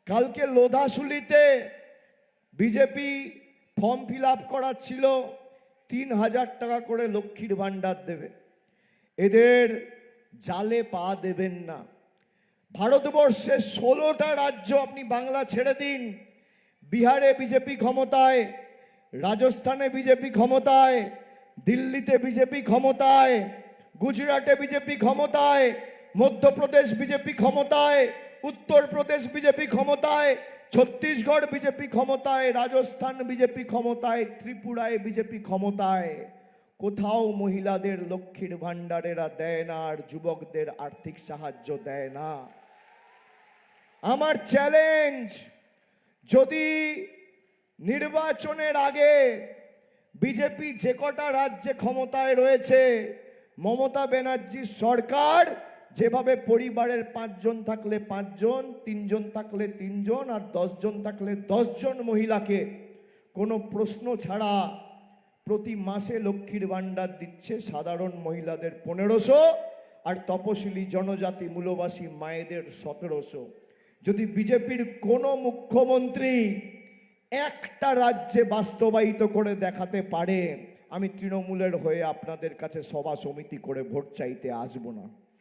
কালকে লোধাশুলিতে BJP form fill up করাচ্ছিল, ৩,০০০ টাকা করে লক্ষ্মীর ভাণ্ডার দেবে। এদের জালে পা দেবেন না। ভারতবর্ষের ১৬টা রাজ্য, আপনি বাংলা ছেড়ে দিন, বিহারে বিজেপি ক্ষমতায়, রাজস্থানে বিজেপি ক্ষমতায়, দিল্লিতে বিজেপি ক্ষমতায়, গুজরাটে বিজেপি ক্ষমতায়, মধ্যপ্রদেশ বিজেপি ক্ষমতায়, উত্তরপ্রদেশ বিজেপি ক্ষমতায়, ছত্তিশগড় বিজেপি ক্ষমতায়, রাজস্থান বিজেপি ক্ষমতায়, ত্রিপুরায় বিজেপি ক্ষমতায়। কোথাও মহিলাদের লক্ষ্মীর ভাণ্ডারেরা দেয় না, আর যুবকদের আর্থিক সাহায্য দেয় না। আমার চ্যালেঞ্জ, যদি নির্বাচনের আগে বিজেপি যে কটা রাজ্যে ক্ষমতায় রয়েছে, মমতা ব্যানার্জির সরকার যেভাবে পরিবারের ৫ জন থাকলে ৫ জন, ৩ জন থাকলে ৩ জন, আর ১০ জন থাকলে ১০ জন মহিলাকে কোনো প্রশ্ন ছাড়া প্রতি মাসে লক্ষ্মীর ভাণ্ডার দিচ্ছে। সাধারণ মহিলাদের ১৫০০ আর তপশিলি জনজাতি মূলবাসী মায়েদের ১৭০০। যদি বিজেপির কোনো মুখ্যমন্ত্রী একটা রাজ্যে বাস্তবায়িত করে দেখাতে পারে, আমি তৃণমূলের হয়ে আপনাদের কাছে সভা সমিতি করে ভোট চাইতে আসবো না।